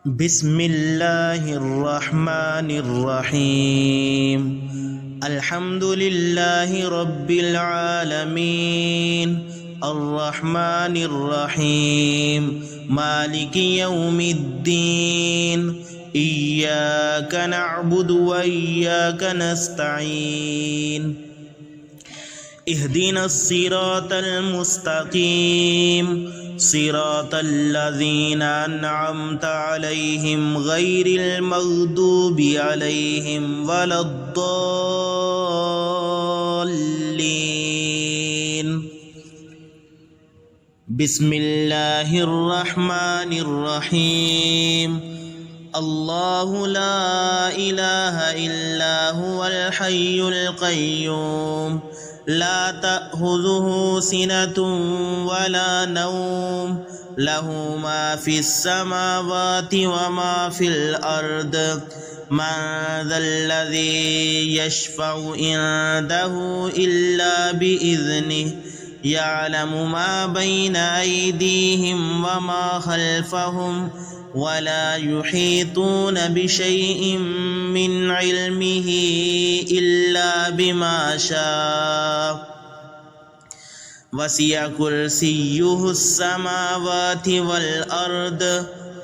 बिस्मिल्लाहिर्रहमानिर्रहीम। अल्हम्दुलिल्लाहि रब्बिल आलमीन अर्रहमानिर्रहीम मालिकि यौमिद्दीन इय्याका नअबुदु व इय्याका नस्तईन इहदिनस सिरातल मुस्तकीम सिरातल्लज़ीना अन्अमता अलैहिम गैरिल मग़दूबि अलैहिम वलद्दॉल्लीन। बिस्मिल्लाहिर रहमानिर रहीम। अल्लाहु ला इलाहा इल्ला हुवल हय्युल क़य्यूम ला तअख़ुज़ुहु सिनतुन वला नौम लहु मा फ़िस समावाति व मा फ़िल अर्द मन ज़ल्लज़ी यशफ़अु इंदहु इल्ला बिइज़्निहि यअलमु मा बैन अयदीहिम व मा ख़ल्फ़हुम वला युहीतून बिशैइन मिन इल्मिही इल्ला बिमा शाअ वसिअ कुर्सियुहुस समावाति वल अर्द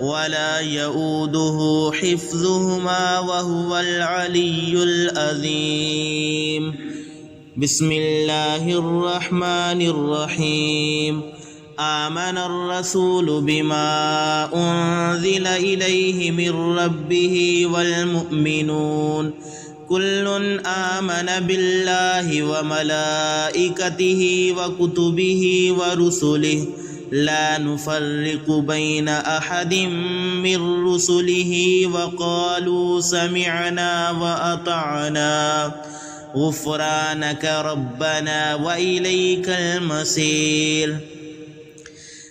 वला यऊदुहु हिफ्ज़ुहुमा व हुवल अलिय्युल अज़ीम। बिस्मिल्लाहिर रहमानिर रहीम। आमनर रसूलु बिमा उन्ज़िला इलैहि मिर रब्बिहि वल मुअ्मिनून कुल्लुन आमन बिल्लाहि व मलाइकतिहि व कुतुबिहि व रुसुलिहि ला नुफ़र्रिक़ु बैन अहदिम मिर रुसुलिहि व क़ालू समिअना व अतअना गुफ़्रानक रब्बना व इलैकल मसीर।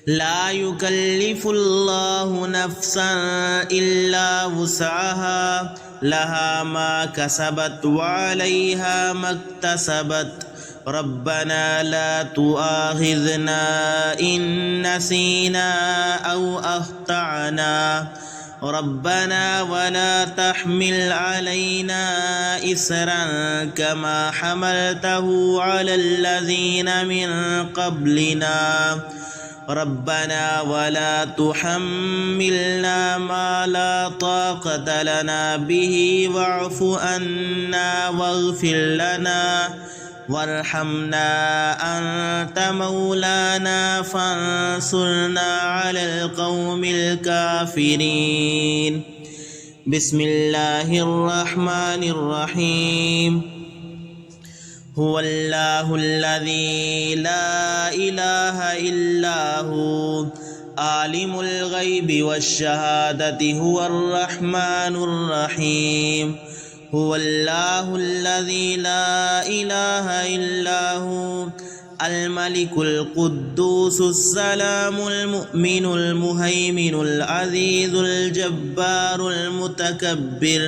ला युकल्लिफुल्लाहु नफ्सन इल्ला वुसअहा लहा मा कसबत व अलैहा मक्तसबत रब्बना ला तुआखिज़ना इन नसीना औ अख्तअना रब्बना वला तहमिल अलैना इसरन कमा हमलतहु अलल्लज़ीना मिन क़ब्लिना रब्बना वला तुहम्मिलना मा ला ताक़त लना बिही वअफ़ु अन्ना वग़फ़िर लना वरहमना अन्त मौलाना फ़ंसुरना अलल क़ौमिल काफ़िरीन। बिस्मिल्लाहिर रहमानिर रहीम। हुवल्लाहुल्लज़ी ला इलाहा इल्ला हु आलिमुल ग़ैबि वश्शहादति हुवर रहमानुर रहीम। हुवल्लाहुल्लज़ी ला इलाहा इल्ला हु अल मलिकुल कुद्दूसुस सलामुल मुअ्मिनुल मुहैमिनुल अज़ीज़ुल जब्बारुल मुतकब्बिर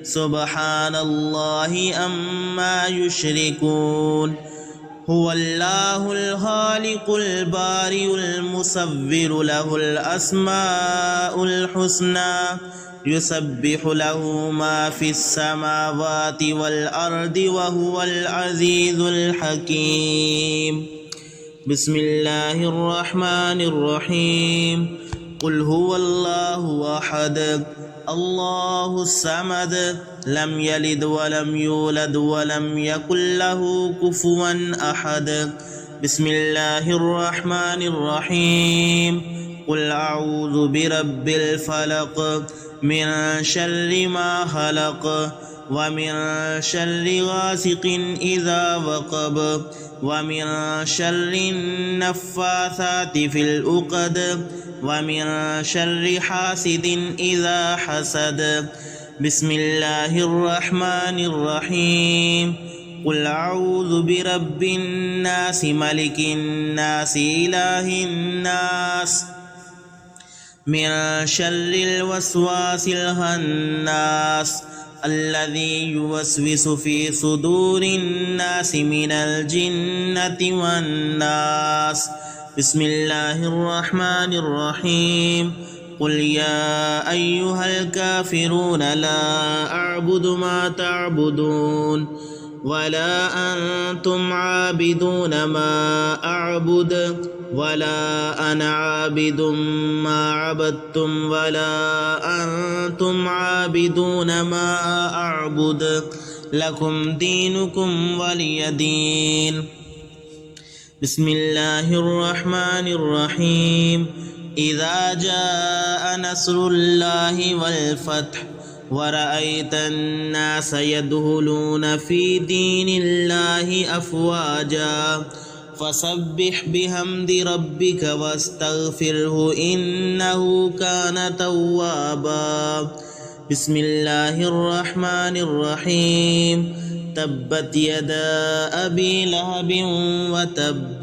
सुब्हानल्लाहि अम्मा युश्रिकून। हुवल्लाहुल ख़ालिक़ुल बारिउल मुसव्विरु लहुल अस्माउल हुस्ना युसब्बिहु लहु मा फ़िस समावाति वल अर्दि व हुवल अज़ीज़ुल हकीम। बिस्मिल्लाहिर रहमानिर रहीम। क़ुल हुवल्लाहु अहद अल्लाहुस समद लम यलिद व लम यूलद व लम यकुल लहु कुफुवन अहद। बिस्मिल्लाहिर रहमानिर रहीम। क़ुल अऊज़ु बिरब्बिल फ़लक़ मिन शर्रि मा ख़लक़ व मिन शर्रि गासिक़िन इज़ा वक़ब व मिन शर्रिन नफ़्फ़ाथाति फ़िल उक़द व मिन शर्रि हासिदिन इज़ा हसद। बिस्मिल्लाहिर रहमानिर रहीम। क़ुल अऊज़ु बिरब्बिन नास मलिकिन नास इलाहिन नास मिन शर्रिल वस्वासिल ख़न्नास अल्लज़ी युवस्विसु फ़ी सुदूरिन नासि मिनल जिन्नति वन्नास। बिस्मिल्लाहिर्रहमानिर्रहीम। قل يا أيها الكافرون لا أعبد ما تعبدون ولا أنتم عابدون ما أعبد ولا أنا عابد ما عبدتم ولا أنتم عابدون ما أعبد لكم دينكم ولي دين. بسم الله الرحمن الرحيم. إذا جاء نصر الله والفتح ورأيت الناس يدخلون في دين الله أفواجا فسبح بحمد ربك واستغفره إنه كان توابا. بسم الله الرحمن الرحيم. تبت يدا أبي لهب وتب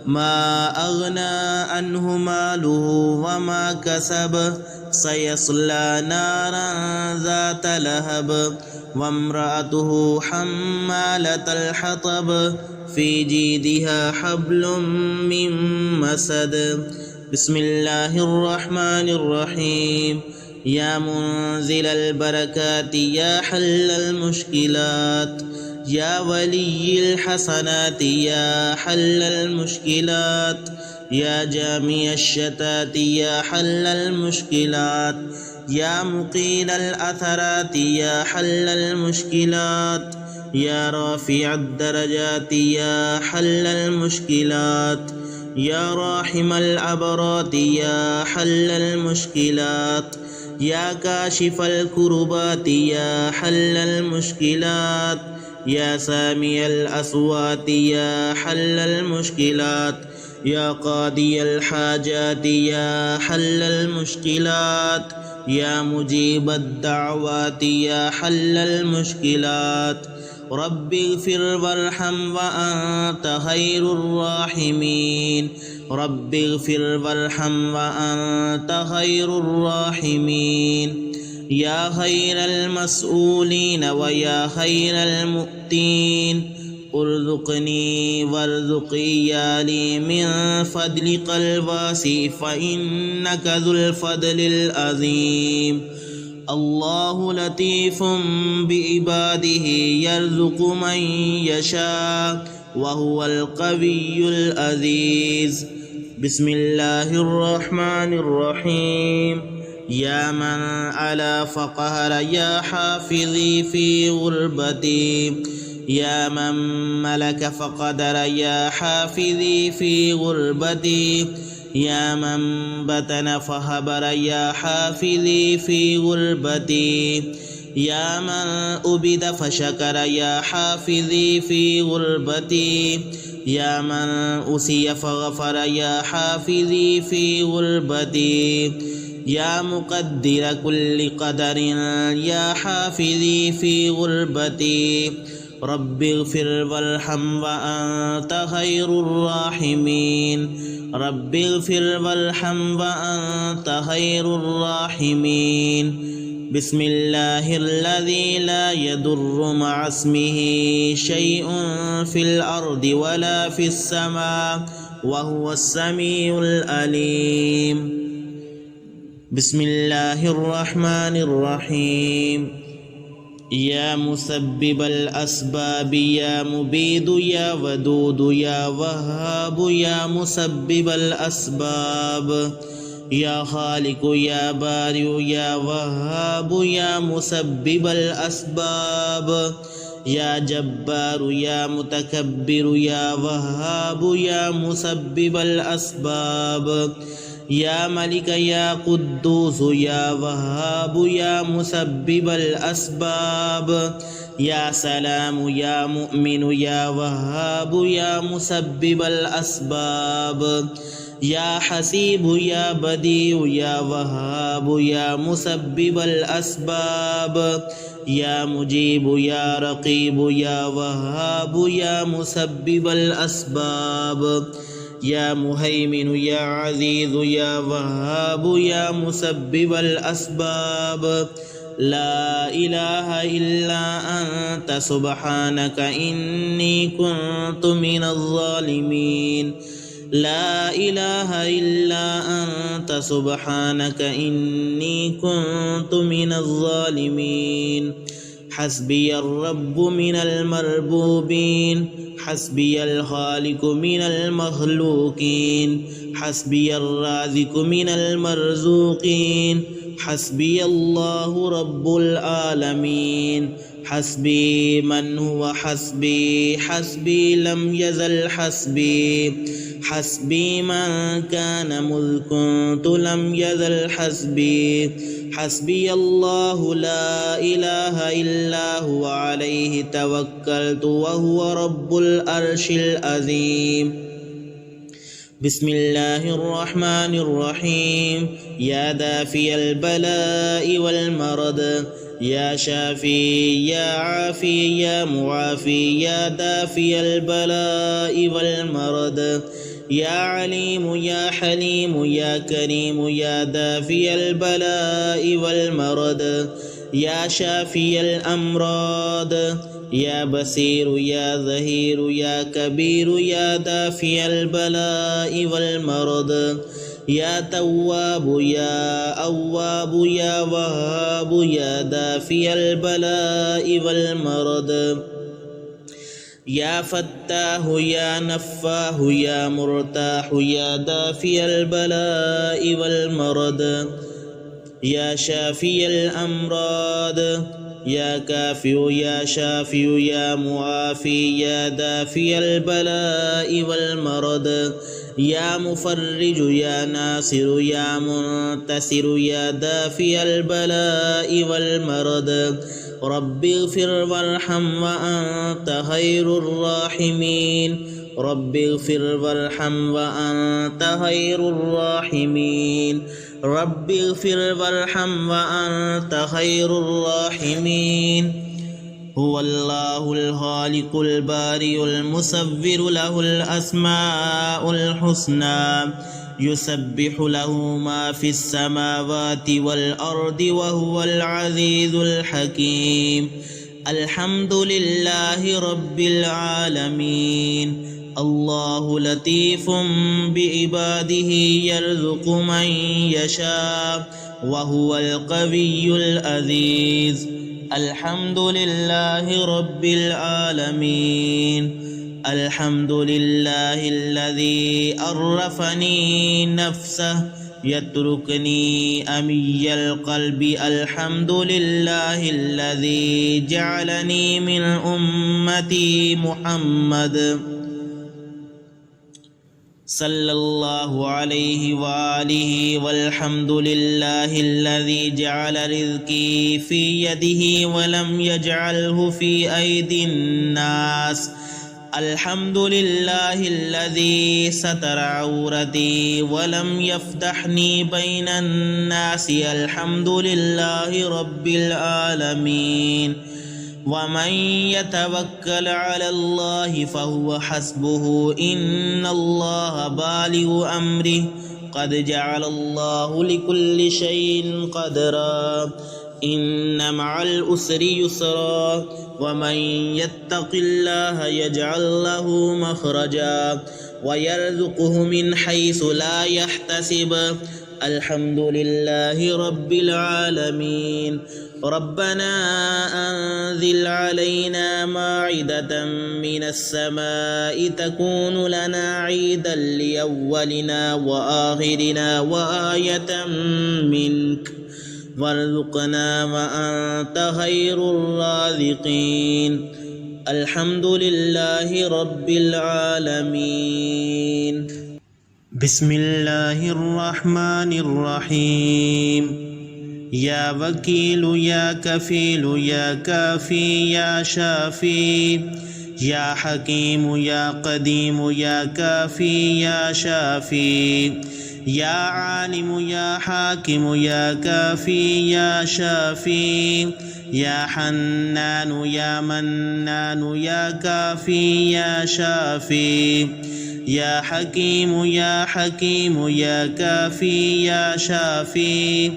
ما أغنى عنه ماله وما كسب سيصلى نارا ذات لهب وامرأته حمالة الحطب في جيدها حبل من مسد. بسم الله الرحمن الرحيم. يا منزل البركات يا حل المشكلات يا ولي الحسنات يا حل المشكلات يا جامع الشتات يا حل المشكلات يا مقيل الأثرات يا حل المشكلات يا رافع الدرجات يا حل المشكلات يا راحم العبرات يا حل المشكلات يا كاشف الكربات يا حل المشكلات يا سامي الأصوات يا حل المشكلات يا قاضي الحاجات يا حل المشكلات يا مجيب الدعوات يا حل المشكلات. رب اغفر وارحم وأنت خير الراحمين. رب اغفر وارحم وأنت خير الراحمين. يا خير المسؤولين ويا خير المؤتين ارزقني وارزق إيالي من فضلك الواسع فإنك ذو الفضل العظيم. الله لطيف بعباده يرزق من يشاء وهو القوي العزيز. بسم الله الرحمن الرحيم. يا من على فقهر يا حافظي في غربتي يا من ملك فقدر يا حافظي في غربتي يا من بطن فهبر يا حافظي في غربتي يا من أبد فشكر يا حافظي في غربتي يا من أسي فغفر يا حافظي في غربتي يا مقدر كل قدر يا حافظي في غربتي. رب اغفر وارحم وأنت خير الراحمين. رب اغفر وارحم وأنت خير الراحمين. بسم الله الذي لا يضر مع اسمه شيء في الأرض ولا في السماء وهو السميع العليم. بسم الله الرحمن الرحيم. يا مسبب الأسباب يا مبيد يا ودود يا وهاب يا مسبب الأسباب يا خالق يا بارئ يا وهاب يا مسبب الأسباب يا جبار يا متكبر يا وهاب يا مسبب الأسباب يا ملك يا قدوس يا وهاب يا مسبب الأسباب يا سلام يا مؤمن يا وهاب يا مسبب الأسباب يا حسيب يا بديع يا وهاب يا مسبب الأسباب يا مجيب يا رقيب يا وهاب يا مسبب الأسباب يا مهيمن يا عزيز يا وهاب يا مسبب الأسباب لا إله إلا أنت سبحانك إني كنت من الظالمين لا إله إلا أنت سبحانك إني كنت من الظالمين. حسبي الرب من المربوبين، حسبي الخالق من المخلوقين، حسبي الرازق من المرزوقين، حسبي الله رب العالمين. حسبي من هو حسبي، حسبي لم يزل حسبي، حسبي من كان مذ كنت لم يزل حسبي. حسبي الله لا إله إلا هو عليه توكلت وهو رب العرش العظيم. بسم الله الرحمن الرحيم. يا دافي البلاء والمرض، يا شافي يا عافي يا معافي، يا دافي البلاء والمرض، يا عليم يا حليم يا كريم، يا دافي البلاء والمرض، يا شافي الأمراض، يا بصير يا ظهير يا كبير، يا دافي البلاء والمرض، يا تواب يا أواب يا وهاب، يا دافي البلاء والمرض، يا فتاه يا نفاه يا مرتاح، يا دافي البلاء والمرض، يا شافي الأمراض، يا كافي يا شافي يا معافي، يا دافي البلاء والمرض، يا مفرج يا ناصر يا منتصر، يا دافي البلاء والمرض. رب اغفر وارحم وأنت خير الراحمين، رب اغفر وارحم وأنت خير الراحمين، رب اغفر وارحم وأنت خير الراحمين. هو الله الخالق البارئ المصور، له الأسماء الحسنى، يسبح له ما في السماوات والأرض وهو العزيز الحكيم. الحمد لله رب العالمين. الله لطيف بعباده يرزق من يشاء وهو القوي العزيز. الحمد لله رب العالمين. الحمد لله الذي عرفني نفسه يتركني أمي القلب. الحمد لله الذي جعلني من أمتي محمد صلى الله عليه وآله. والحمد لله الذي جعل رزقي في يده ولم يجعله في أيدي الناس. الحمد لله الذي ستر عورتي ولم يفضحني بين الناس. الحمد لله رب العالمين. ومن يتوكل على الله فهو حسبه، إن الله بالغ أمره، قد جعل الله لكل شيء قدرا. إن مع العسر يسرا، ومن يتق الله يجعل له مخرجا ويرزقه من حيث لا يحتسب. الحمد لله رب العالمين. ربنا أنزل علينا مائدة من السماء تكون لنا عيدا لأولنا وآخرنا وآية منك، وارزقنا وأنت خير الرازقين. الحمد لله رب العالمين. بسم الله الرحمن الرحيم. يا وكيل يا كفيل يا كافي يا شافي، يا حكيم يا قديم يا كافي يا شافي، يا عالم يا حاكم يا كافي يا شافي، يا حنان يا منان يا كافي يا شافي، يا حكيم يا حكيم يا كافي يا شافي،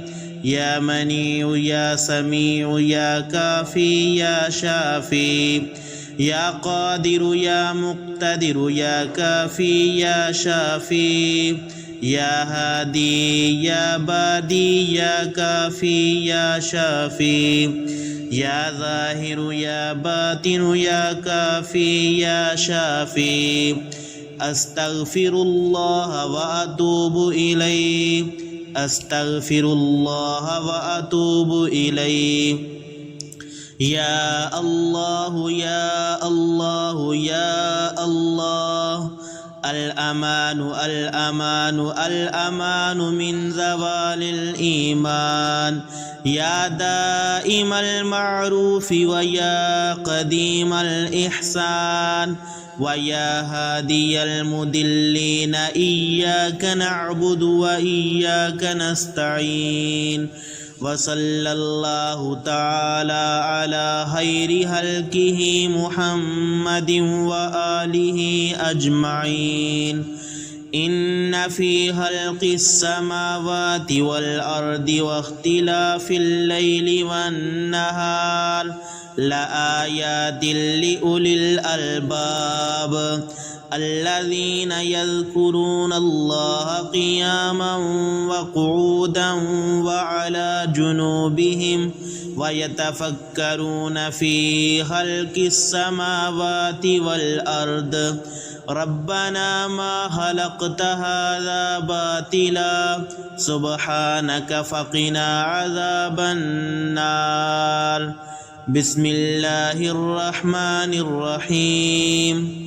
يا منيع يا سميع يا كافي يا شافي، يا قادر يا مقتدر يا كافي يا شافي يا هادي يا بادي يا كافي يا شافي يا ظاهر يا باطن يا كافي يا شافي أستغفر الله وأتوب إليه أستغفر الله وأتوب إليه يا الله يا الله يا الله الأمان الأمان الأمان من زوال الإيمان يا دائم المعروف ويا قديم الإحسان ويا هادي المدلين إياك نعبد وإياك نستعين وصلى الله تعالى على خير خلقه محمد وآله أجمعين إن في خلق السماوات والأرض واختلاف الليل والنهار لآيات لأولي الألباب الذين يذكرون الله قياما وقعودا وعلى جنوبهم ويتفكرون في خلق السماوات والأرض ربنا ما خلقت هذا باطلا سبحانك فقنا عذاب النار بسم الله الرحمن الرحيم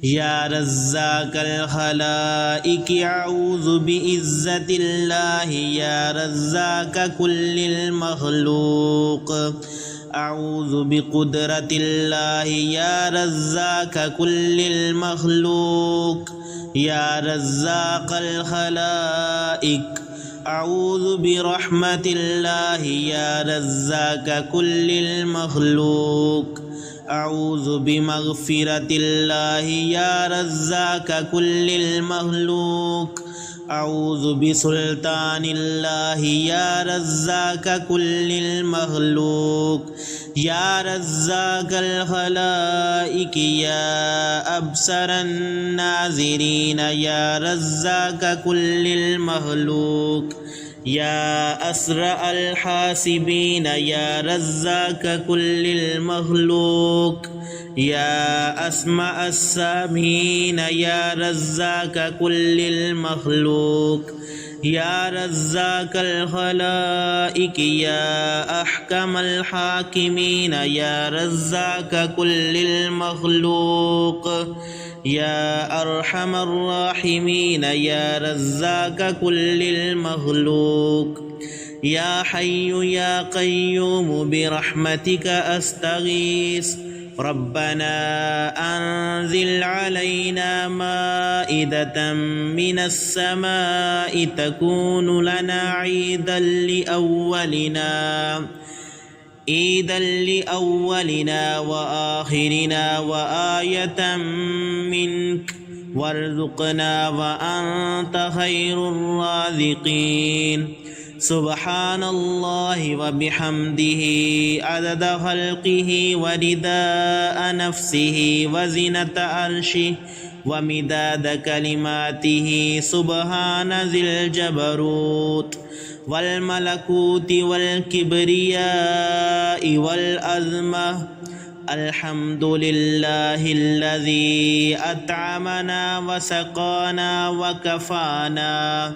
يا رزاق الخلائق أعوذ بعزة الله يا رزاق كل المخلوق أعوذ بقدرة الله يا رزاق كل المخلوق يا رزاق الخلائق أعوذ برحمة الله يا رزاق كل المخلوق أعوذ بمغفرة الله يا رزاق كل المخلوق أعوذ بسلطان الله يا رزاق كل المخلوق يا رزاق الخلائق يا أبصر الناظرين يا رزاق كل المخلوق يا أسرع الحاسبين يا رزاق كل المخلوق يا أسمع السامعين يا رزاق كل المخلوق يا رزاق الخلائق يا أحكم الحاكمين يا رزاق كل المخلوق يا أرحم الراحمين يا رزاق كل المخلوق يا حي يا قيوم برحمتك أستغيث ربنا أنزل علينا مائدة من السماء تكون لنا عيدا لأولنا وآخرنا وآية منك وارزقنا وأنت خير الرازقين سبحان الله وبحمده عدد خلقه ورداء نفسه وزنة عرشه ومداد كلماته سبحان ذي الجبروت والملكوت والكبرياء والعظمة الحمد لله الذي أطعمنا وسقانا وكفانا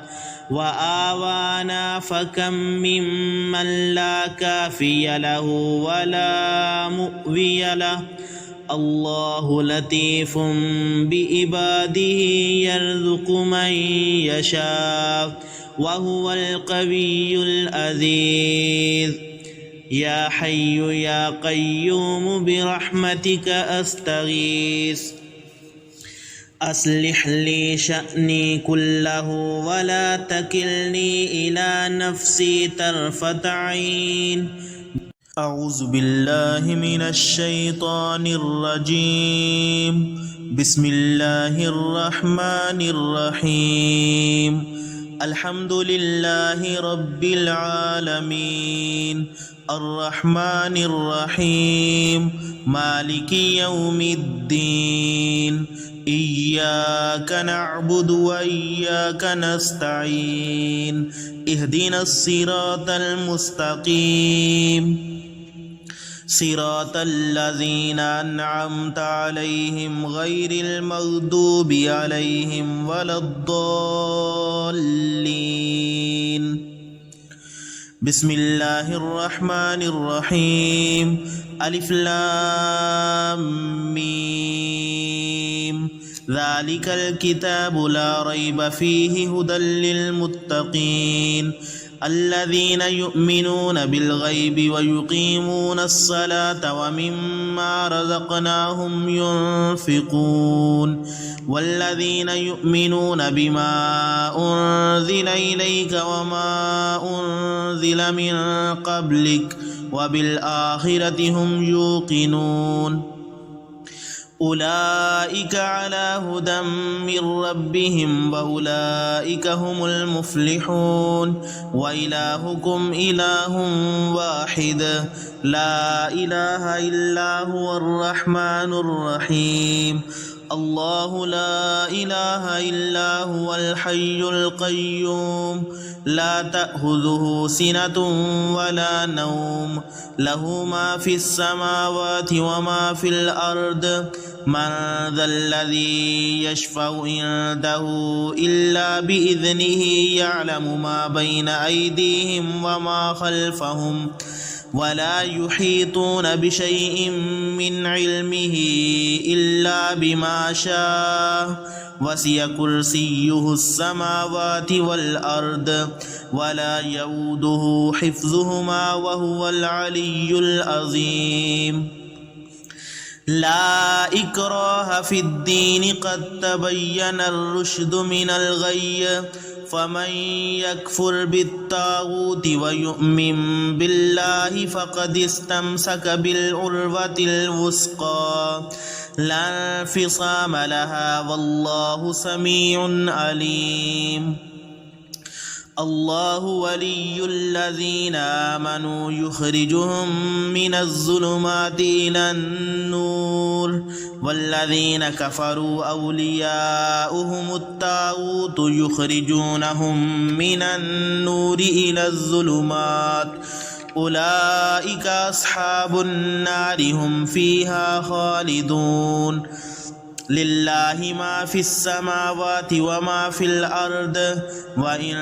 وآوانا فكم ممن لا كافي له ولا مؤوي له الله لطيف بعباده يرزق من يشاء وهو القوي العزيز يا حي يا قيوم برحمتك أستغيث أصلح لي شأني كله ولا تكلني إلى نفسي طرفة عين أعوذ بالله من الشيطان الرجيم بسم الله الرحمن الرحيم अल्हम्दुलिल्लाहि रब्बिल आलमीन अर्रहमानिर रहीम मालिकी यौमिद्दीन इय्याका नअबुदु व इय्याका नस्तईन इहदिनस सिरातल मुस्तकीम सिरातल्लज़ीना अन्अमता अलैहिम गैरिल मग़दूबि अलैहिम वलद्दाल्लीन बिस्मिल्लाहिर रहमानिर रहीम अलिफ लाम मीम ज़ालिकल किताबु ला रैब फ़ीहि हुदल लिल मुत्तक़ीन الذين يؤمنون بالغيب ويقيمون الصلاة ومما رزقناهم ينفقون والذين يؤمنون بما أنزل إليك وما أنزل من قبلك وبالآخرة هم يوقنون أولئك على هدى من ربهم وأولئك هم المفلحون وإلهكم إله واحد لا إله إلا هو الرحمن الرحيم الله لا إله إلا هو الحي القيوم لا تأخذه سنة ولا نوم له ما في السماوات وما في الأرض من ذا الذي يشفع عنده إلا بإذنه يعلم ما بين أيديهم وما خلفهم ولا يحيطون بشيء من علمه إلا بما شاء وسع كرسيه السماوات والأرض ولا يؤوده حفظهما وهو العلي العظيم لا إكراه في الدين قد تبين الرشد من الغي فمن يكفر بالطاغوت ويؤمن بالله فقد استمسك بالعروة الوثقى لا انفصام لها والله سميع عليم الله ولي الذين آمنوا يخرجهم من الظلمات إلى النور والذين كفروا أولياؤهم الطاغوت يخرجونهم من النور إلى الظلمات أولئك أصحاب النار هم فيها خالدون لله ما في السماوات وما في الأرض وإن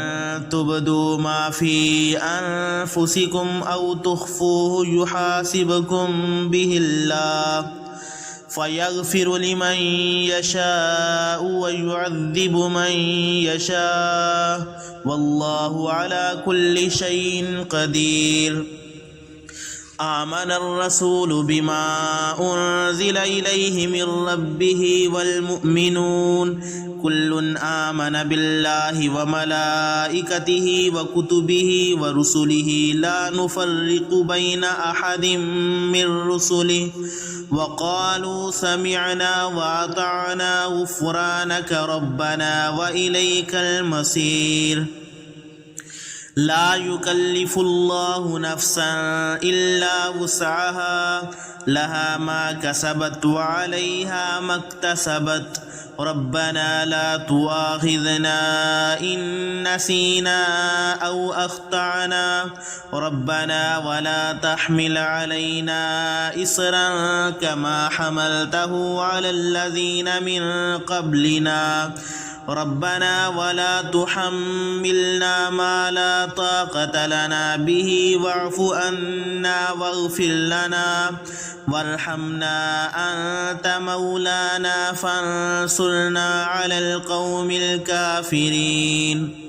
تبدوا ما في أنفسكم أو تخفوه يحاسبكم به الله فيغفر لمن يشاء ويعذب من يشاء والله على كل شيء قدير آمن الرسول بما أنزل إليه من ربه والمؤمنون كل آمن بالله وملائكته وكتبه ورسله لا نفرق بين أحد من رسله وقالوا سمعنا وأطعنا غفرانك ربنا وإليك المصير لا يكلف الله نفسا إلا وسعها لها ما كسبت وعليها ما اكتسبت ربنا لا تؤاخذنا إن نسينا أو أخطأنا ربنا ولا تحمل علينا إصرا كما حملته على الذين من قبلنا ربنا ولا تحملنا ما لا طاقة لنا به واعف عنا واغفر لنا وارحمنا أنت مولانا فانصرنا على القوم الكافرين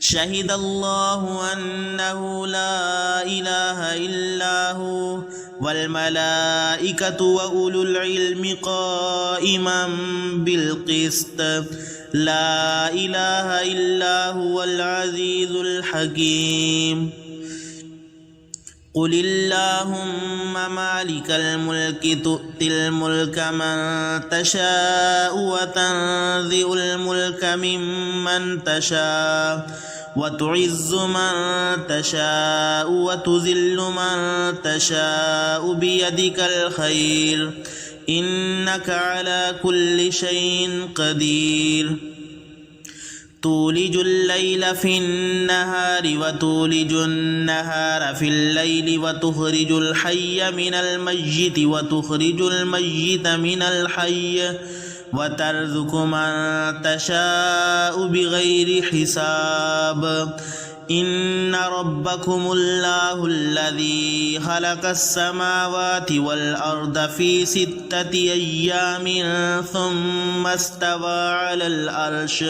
شهد الله أنه لا إله إلا هو والملائكة وأولو العلم قائما بالقسط لا إله إلا هو العزيز الحكيم قل اللهم مالك الملك تؤتي الملك من تشاء وتنزع الملك ممن تشاء وتعز من تشاء وتذل من تشاء بيدك الخير إنك على كل شيء قدير تولج الليل في النهار وتولج النهار في الليل وتخرج الحي من الميت وتخرج الميت من الحي وترزق من تشاء بغير حساب إن ربكم الله الذي خلق السماوات والأرض في 6 أيام ثم استوى على العرش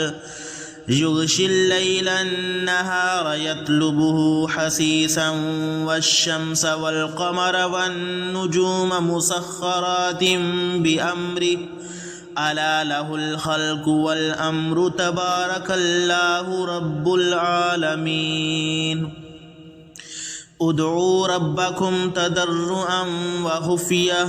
يغشي الليل النهار يطلبه حثيثا والشمس والقمر والنجوم مسخرات بأمره ألا له الخلق والأمر تبارك الله رب العالمين ادعوا ربكم تضرعا وخفية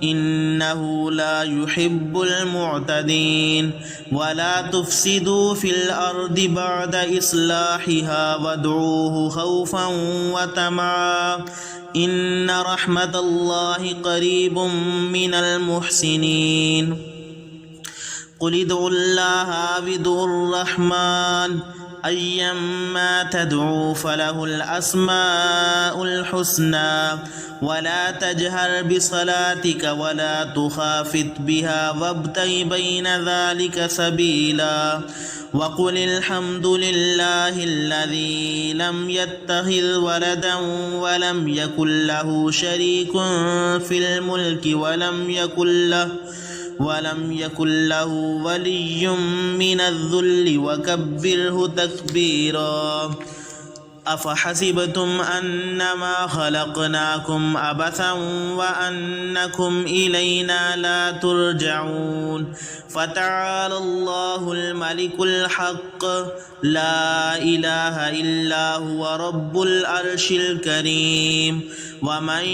إنه لا يحب المعتدين ولا تفسدوا في الأرض بعد إصلاحها وادعوه خوفا وطمعا إن رحمة الله قريب من المحسنين قل ادعوا الله بدعوا الرحمن أيما تدعوا فله الأسماء الحسنى ولا تجهر بصلاتك ولا تخافت بها وابتغ بين ذلك سبيلا وقل الحمد لله الذي لم يتخذ ولدا ولم يكن له شريك في الملك ولم يكن له ولي من الذل وكبره تكبيرا أفحسبتم أنما خلقناكم عبثا وأنكم إلينا لا ترجعون فتعالى الله الملك الحق لا إله إلا هو رب العرش الكريم ومن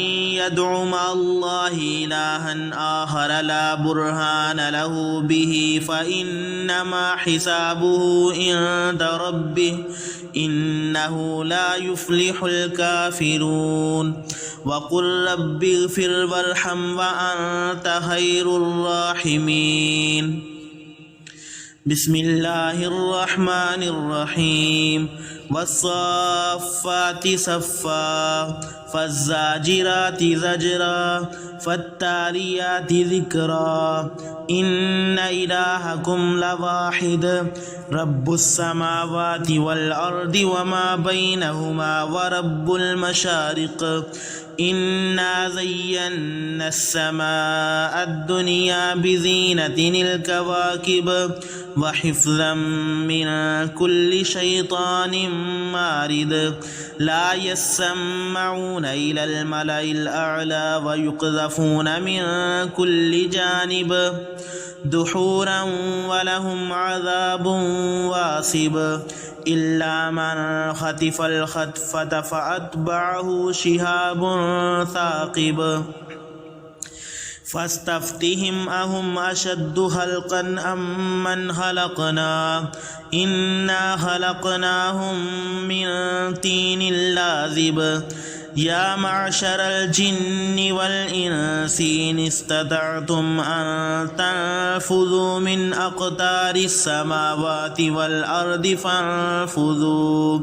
يدع مع الله إلها آخر لا برهان له به فإنما حسابه عند ربه إنه لا يفلح الكافرون وقل رب اغفر وارحم وأنت خير الراحمين بسم الله الرحمن الرحيم والصافات صفا فالزاجرات زجرا فالتاليات ذكرا إن إلهكم لواحد رب السماوات والأرض وما بينهما ورب المشارق إنا زينا السماء الدنيا بزينة الكواكب وحفظا من كل شيطان مارد لا يسمعون إلى الملأ الأعلى ويقذفون من كل جانب دحورا ولهم عذاب واصب إلا من خطف الخطفة فأتبعه شهاب ثاقب فاستفتهم أهم أشد خلقا أم من خلقنا إنا خلقناهم من طين لازب يا معشر الجن والإنس إن استطعتم أن تنفذوا من أقطار السماوات والأرض فانفذوا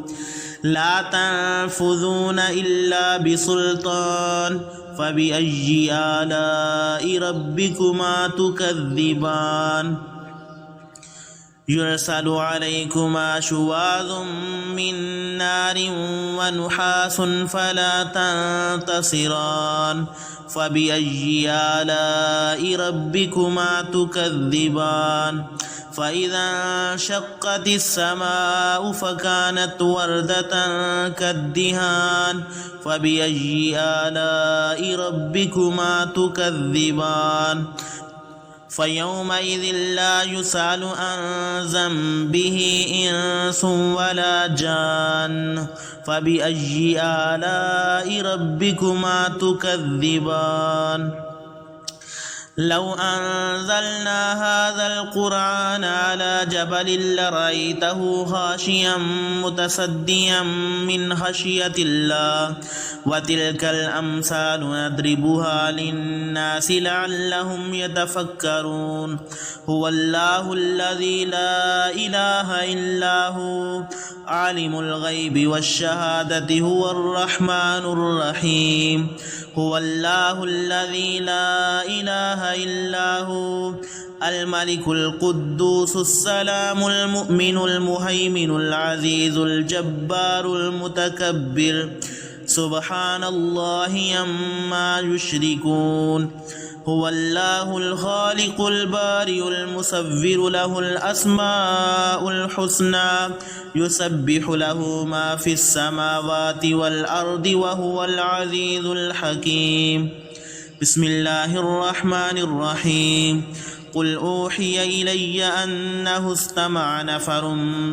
لا تنفذون إلا بسلطان فبأي آلاء ربكما تكذبان يرسل عليكما شواظ من نار ونحاس فلا تنتصران فبأي آلاء ربكما تكذبان فإذا انشقت السماء فكانت وردة كالدهان فبأي آلاء ربكما تكذبان فيومئذ لا يسأل عن ذنبه إنس ولا جان فبأي آلاء ربكما تكذبان لو أنزلنا هذا القرآن على جبل لرأيته خاشعا متصدعا من خشية الله وتلك الأمثال نضربها للناس لعلهم يتفكرون هو الله الذي لا إله إلا هو عالم الغيب والشهادة هو الرحمن الرحيم هو الله الذي لا إله إلا هو الملك القدوس السلام المؤمن المهيمن العزيز الجبار المتكبر سبحان الله عما يشركون هو الله الخالق البارئ المصور له الأسماء الحسنى يسبح له ما في السماوات والأرض وهو العزيز الحكيم بسم الله الرحمن الرحيم قل أوحي إلي أنه استمع نفر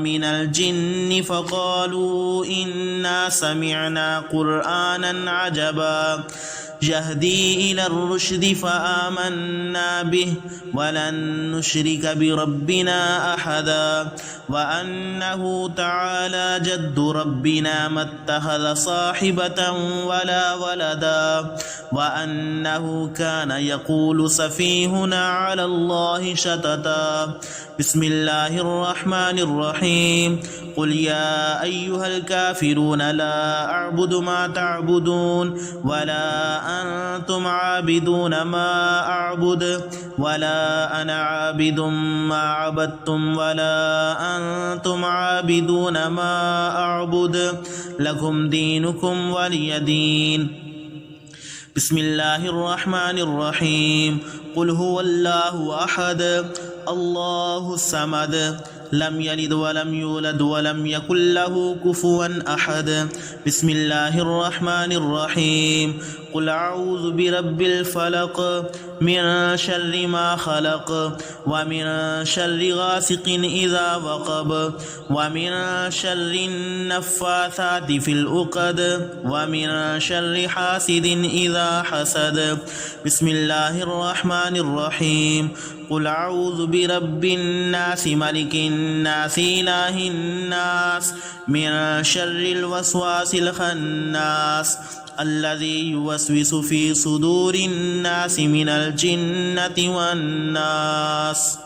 من الجن فقالوا إنا سمعنا قرآنا عجبا يهدي إلى الرشد فآمنا به ولن نشرك بربنا أحدا وأنه تعالى جد ربنا ما اتخذ صاحبة ولا ولدا وأنه كان يقول سفيهنا على الله شططا بسم الله الرحمن الرحيم قل يا أيها الكافرون لا أعبد ما تعبدون ولا أنتم عابدون ما أعبد ولا أنا عابد ما عبدتم ولا أنتم عابدون ما أعبد لكم دينكم ولي دين بسم الله الرحمن الرحيم قل هو الله أحد الله الصمد لم يلد ولم يولد ولم يكن له كفوا أحد بسم الله الرحمن الرحيم قل أعوذ برب الفلق من شر ما خلق ومن شر غاسق إذا وقب ومن شر النفاثات في العقد ومن شر حاسد إذا حسد بسم الله الرحمن الرحيم قل أعوذ برب الناس ملك الناس إله الناس من شر الوسواس الخناس الذي يوسوس في صدور الناس من الجنة والناس